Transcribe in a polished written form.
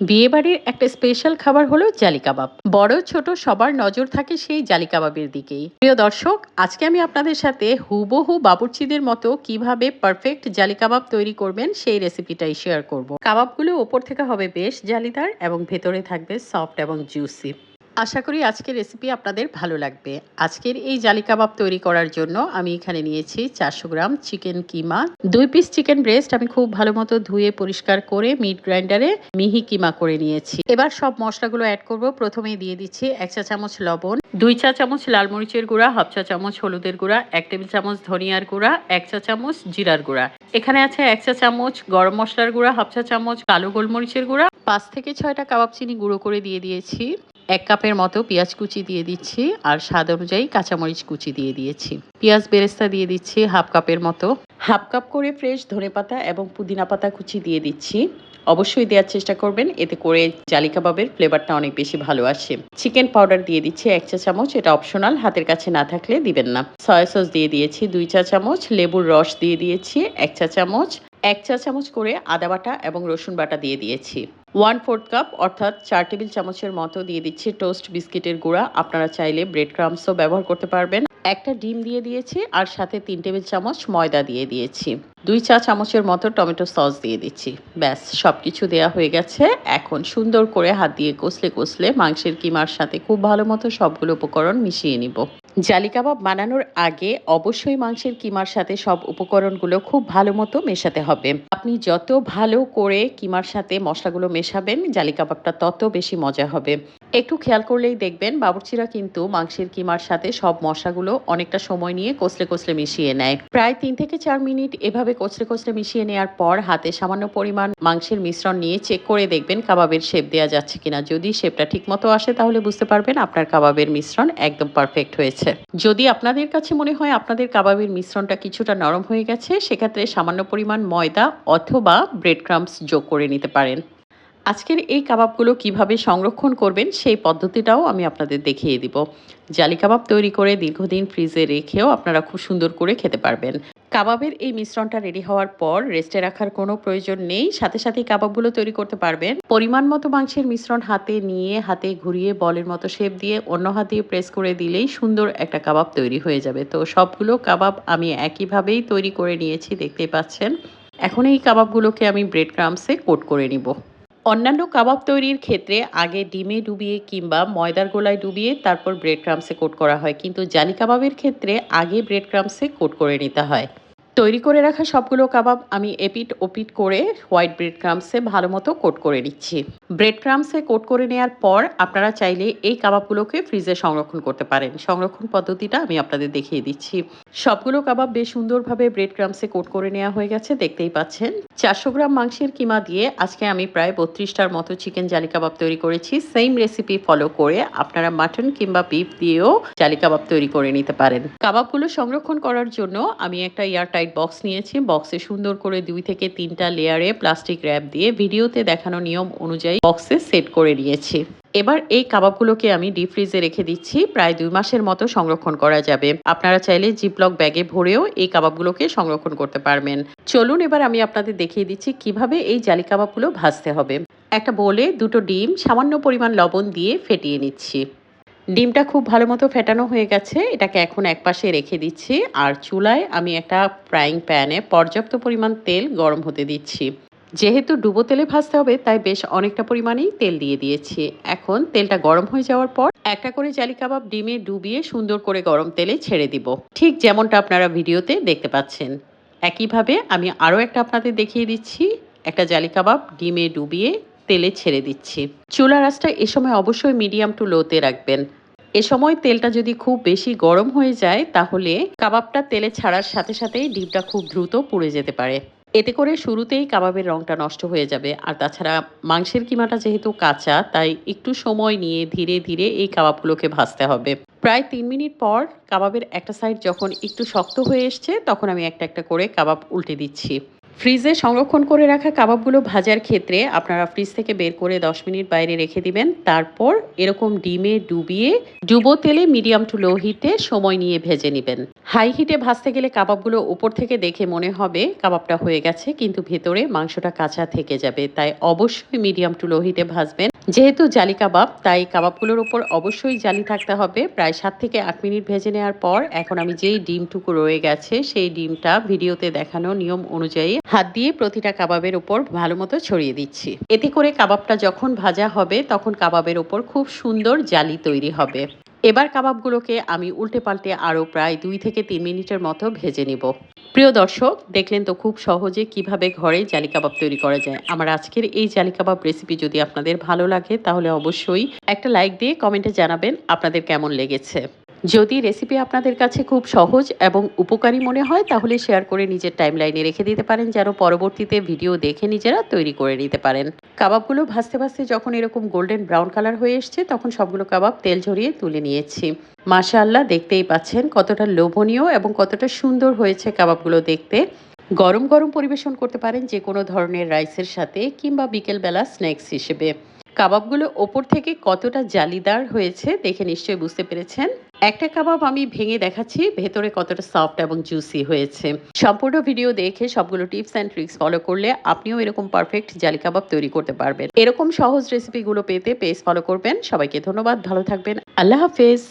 বিয়েবাড়ির একটা স্পেশাল খাবার হলো জালি কাবাব। বড় ছোট সবার নজর থাকে সেই জালি কাবাবের দিকেই। প্রিয় দর্শক, আজকে আমি আপনাদের সাথে হুবহু বাবুর্চিদের মতো কিভাবে পারফেক্ট জালি কাবাব তৈরি করবেন সেই রেসিপিটাই শেয়ার করব। কাবাবগুলো ওপর থেকে হবে বেশ জালিদার এবং ভেতরে থাকবে সফট এবং জুসি। আশা করি আজকের রেসিপি আপনাদের ভালো লাগবে। আজকের এই জালি কাবাব তৈরি করার জন্য আমি এখানে নিয়েছি 400 গ্রাম চিকেন কিমা, 2 পিস চিকেন ব্রেস্ট আমি খুব ভালো মতো ধুয়ে পরিষ্কার করে মিট গ্রাইন্ডারে মিহি কিমা করে নিয়েছি। এবার সব মশলাগুলো অ্যাড করব। প্রথমেই দিয়ে দিচ্ছি 1 চা চামচ লবণ, 2 চা চামচ লাল মরিচের গুঁড়া, হাফ চা চামচ হলুদের গুঁড়া, 1 টেবিল চামচ ধনিয়ার গুঁড়া, 1 চা চামচ জিরার গুঁড়া। এখানে আছে 1 চা চামচ গরম মশলার গুঁড়া, হাফ চা চামচ কালো গোলমরিচের গুঁড়া, 5 থেকে 6টা কাবাব চিনি গুঁড়ো করে দিয়ে দিয়েছি। 1 কাপের মতো পেঁয়াজ কুচি দিয়ে দিচ্ছি আর স্বাদ অনুযায়ী কাঁচামরিচ কুচি দিয়ে দিয়েছি। পেঁয়াজ বেরেস্তা দিয়ে দিচ্ছি হাফ কাপের মতো। হাফ কাপ করে ফ্রেশ ধনেপাতা এবং পুদিনা পাতা কুচি দিয়ে দিচ্ছি। অবশ্যই দেওয়ার চেষ্টা করবেন, এতে করে জালি কাবাবের ফ্লেভারটা অনেক বেশি ভালো আসে। চিকেন পাউডার দিয়ে দিচ্ছি 1 চা চামচ, এটা অপশনাল, হাতের কাছে না থাকলে দিবেন না। সয়া সস দিয়ে দিয়েছি 2 চা চামচ, লেবুর রস দিয়ে দিয়েছি 1 চা চামচ, 1 চা চামচ করে আদা বাটা এবং রসুন বাটা দিয়ে দিয়েছি। 1/4 কাপ অর্থাৎ 4 টেবিল চামচের মতো দিয়ে দিচ্ছি টোস্ট বিস্কিটের গুঁড়া। আপনারা চাইলে ব্রেড ক্রাম্বসও ব্যবহার করতে পারবেন। একটা ডিম দিয়ে দিয়েছি আর সাথে 3 টেবিল চামচ ময়দা দিয়ে দিয়েছি। 2 চা চামচের মতো টমেটো সস দিয়ে দিচ্ছি। ব্যাস, সবকিছু দেয়া হয়ে গেছে। এখন সুন্দর করে হাত দিয়ে কষলে কষলে মাংসের কিমার সাথে খুব ভালো মতো সবগুলো উপকরণ মিশিয়ে নিব। জালি কাবাব বানানোর আগে অবশ্যই মাংসের কিমার সাথে সব উপকরণগুলো খুব ভালো মতো মেশাতে হবে। আপনি যত ভালো করে কিমার সাথে মশলাগুলো মেশাবেন, জালি কাবাবটা তত বেশি মজা হবে। একটু খেয়াল করলেই দেখবেন বাবুর্চিরা কিন্তু মাংসের কিমার সাথে সব মশলাগুলো অনেকটা সময় নিয়ে কষলে কষলে মিশিয়ে নেয়। প্রায় 3 থেকে 4 মিনিট এভাবে কষলে কষলে মিশিয়ে নেওয়ার পর হাতে সামান্য পরিমাণ মাংসের মিশ্রণ নিয়ে চেক করে দেখবেন কাবাবের শেপ দেওয়া যাচ্ছে কিনা। যদি শেপটা ঠিক মতো আসে তাহলে বুঝতে পারবেন আপনার কাবাবের মিশ্রণ একদম পারফেক্ট হয়েছে। যদি আপনাদের কাছে মনে হয় আপনাদের কাবাবের মিশ্রণটা কিছুটা নরম হয়ে গেছে, সেক্ষেত্রে সামান্য পরিমাণ ময়দা অথবা ব্রেড ক্রাম্বস যোগ করে নিতে পারেন। আজকের এই কাবাবগুলো কিভাবে সংরক্ষণ করবেন সেই পদ্ধতিটাও আমি আপনাদের দেখিয়ে দিব। জালি কাবাব তৈরি করে দীর্ঘদিন ফ্রিজে রেখেও আপনারা খুব সুন্দর করে খেতে পারবেন। কাবাবের এই মিশ্রণটা রেডি হওয়ার পর রেস্টে রাখার কোনো প্রয়োজন নেই, সাথে সাথেই কাবাবগুলো তৈরি করতে পারবেন। পরিমাণ মতো মাংসের মিশ্রণ হাতে নিয়ে হাতে ঘুরিয়ে বলের মতো শেপ দিয়ে অন্য হাত দিয়ে প্রেস করে দিলেই সুন্দর একটা কাবাব তৈরি হয়ে যাবে। তো সবগুলো কাবাব আমি একইভাবেই তৈরি করে নিয়েছি, দেখতেই পাচ্ছেন। এখন এই কাবাবগুলোকে আমি ব্রেড ক্রাম্বসে কোট করে নিব। অন্যান্য কাবাব তৈরির ক্ষেত্রে আগে ডিমে ডুবিয়ে কিংবা ময়দার গোলায় ডুবিয়ে তারপর ব্রেড ক্রাম্বসে কোট করা হয়, কিন্তু জালি কাবাবের ক্ষেত্রে আগে ব্রেড ক্রাম্বসে কোট করে নিতে হয়। তৈরি করে রাখা সবগুলো কাবাব আমি এপিট ওপিট করে হোয়াইট ব্রেড ক্রাম্বসে ভালো মতো কোট করে নিচ্ছি। ব্রেড ক্রাম্বসে কোট করে নেওয়ার পর আপনারা চাইলে এই কাবাবগুলোকে ফ্রিজে সংরক্ষণ করতে পারেন। সংরক্ষণ পদ্ধতিটা আমি আপনাদের দেখিয়ে দিচ্ছি। সবগুলো কাবাব বেশ সুন্দরভাবে ব্রেড ক্রাম্বসে কোট করে নেওয়া হয়ে গেছে, দেখতেই পাচ্ছেন। 400 গ্রাম মাংসের কিমা দিয়ে আজকে আমি প্রায় 32টার মতো চিকেন জালি কাবাব তৈরি করেছি। সেম রেসিপি ফলো করে আপনারা মাটন কিংবা বিফ দিয়েও জালি কাবাব তৈরি করে নিতে পারেন। কাবাবগুলো সংরক্ষণ করার জন্য আমি একটা এয়ারটাইট বক্স নিয়েছি। বক্সে সুন্দর করে 2 থেকে 3টা লেয়ারে প্লাস্টিক র্যাপ দিয়ে ভিডিওতে দেখানো নিয়ম অনুযায়ী বক্সে সেট করে নিয়েছি। এবার এই কাবাবগুলোকে আমি ডিপ ফ্রিজে রেখে দিচ্ছি। প্রায় 2 মাসের মতো সংরক্ষণ করা যাবে। আপনারা চাইলে জিপলক ব্যাগে ভরেও এই কাবাবগুলোকে সংরক্ষণ করতে পারবেন। চলুন এবার আমি আপনাদের দেখিয়ে দিচ্ছি কিভাবে এই জালি কাবাবগুলো ভাজতে হবে। একটা বোলে 2টো ডিম সামান্য পরিমাণ লবণ দিয়ে ফেটিয়ে নিচ্ছি। ডিমটা খুব ভালো মতো ফেটানো হয়ে গেছে, এটাকে এখন একপাশে রেখে দিচ্ছি। আর চুলায় আমি একটা ফ্রাইং প্যানে পর্যাপ্ত পরিমাণ তেল গরম হতে দিচ্ছি। যেহেতু ডুবো তেলে ভাজতে হবে তাই বেশ অনেকটা পরিমাণেই তেল দিয়ে দিয়েছি। এখন তেলটা গরম হয়ে যাওয়ার পর একটা করে জালি কাবাব ডিমে ডুবিয়ে সুন্দর করে গরম তেলে ছেড়ে দিব, ঠিক যেমনটা আপনারা ভিডিওতে দেখতে পাচ্ছেন। একইভাবে আমি আরও একটা আপনাদের দেখিয়ে দিচ্ছি। একটা জালি কাবাব ডিমে ডুবিয়ে তেলে ছেড়ে দিচ্ছি। চুলার আঁচটা এ সময় অবশ্যই মিডিয়াম টু লোতে রাখবেন। এ সময় তেলটা যদি খুব বেশি গরম হয়ে যায় তাহলে কাবাবটা তেলে ছাড়ার সাথে সাথেই ডিমটা খুব দ্রুত পুড়ে যেতে পারে। এতে করে শুরুতেই কাবাবের রংটা নষ্ট হয়ে যাবে। আর তাছাড়া মাংসের কিমাটা যেহেতু কাঁচা, তাই একটু সময় নিয়ে ধীরে ধীরে এই কাবাবগুলোকে ভাজতে হবে। প্রায় 3 মিনিট পর কাবাবের একটা সাইড যখন একটু শক্ত হয়ে এসছে তখন আমি একটা একটা করে কাবাব উল্টে দিচ্ছি। ফ্রিজে সংরক্ষণ করে রাখা কাবাবগুলো ভাজার ক্ষেত্রে আপনারা ফ্রিজ থেকে বের করে 10 মিনিট বাইরে রেখে দিবেন। তারপর এরকম ডিমে ডুবিয়ে ডুবো তেলে মিডিয়াম টু লো হিটে সময় নিয়ে ভেজে নিবেন। হাই হিটে ভাজতে গেলে কাবাবগুলো উপর থেকে দেখে মনে হবে কাবাবটা হয়ে গেছে, কিন্তু ভেতরে মাংসটা কাঁচা থেকে যাবে। তাই অবশ্যই মিডিয়াম টু লো হিটে ভাজবেন। যেহেতু জালি কাবাব, তাই কাবাবগুলোর উপর অবশ্যই জালি থাকতে হবে। প্রায় 7 থেকে 8 মিনিট ভেজে নেওয়ার পর এখন আমি যেই ডিমটুকু রয়ে গেছে সেই ডিমটা ভিডিওতে দেখানো নিয়ম অনুযায়ী হাত দিয়ে প্রতিটা কাবাবের উপর ভালো মতো ছড়িয়ে দিচ্ছি। এতে করে কাবাবটা যখন ভাজা হবে তখন কাবাবের উপর খুব সুন্দর জালি তৈরি হবে। এবার কাবাবগুলোকে আমি উল্টে পাল্টে আরও প্রায় 2 থেকে 3 মিনিটের মতো ভেজে নিব। প্রিয় দর্শক, দেখলেন তো খুব সহজে কিভাবে ঘরে জালি কাবাব তৈরি করা যায়। আমার আজকের এই জালি কাবাব রেসিপি যদি আপনাদের ভালো লাগে তাহলে অবশ্যই একটা লাইক দিয়ে কমেন্টে জানাবেন আপনাদের কেমন লেগেছে। যদি রেসিপি আপনাদের কাছে খুব সহজ এবং উপকারী মনে হয় তাহলে শেয়ার করে নিজের টাইমলাইনে রেখে দিতে পারেন, যেন পরবর্তীতে ভিডিও দেখে নিজেরা তৈরি করে নিতে পারেন। কাবাবগুলো ভাজতে ভাজতে যখন এরকম গোল্ডেন ব্রাউন কালার হয়ে এসছে তখন সবগুলো কাবাব তেল ঝরিয়ে তুলে নিয়েছি। মাশাআল্লাহ, দেখতেই পাচ্ছেন কতটা লোভনীয় এবং কতটা সুন্দর হয়েছে কাবাবগুলো দেখতে। গরম গরম পরিবেশন করতে পারেন যে কোনো ধরনের রাইসের সাথে কিংবা বিকেলবেলা স্ন্যাক্স হিসেবে। কাবাবগুলো ওপর থেকে কতটা জালিদার হয়েছে দেখে নিশ্চয়ই বুঝতে পেরেছেন। একটা কাবাব আমি ভেঙে দেখাচ্ছি ভেতরে কতটা সফট এবং জুসি হয়েছে। সম্পূর্ণ ভিডিও দেখে সবগুলো টিপস অ্যান্ড ট্রিক্স ফলো করলে আপনিও এরকম পারফেক্ট জালি কাবাব তৈরি করতে পারবেন। এরকম সহজ রেসিপিগুলো পেতে পেজ ফলো করবেন। সবাইকে ধন্যবাদ, ভালো থাকবেন, আল্লাহ হাফেজ।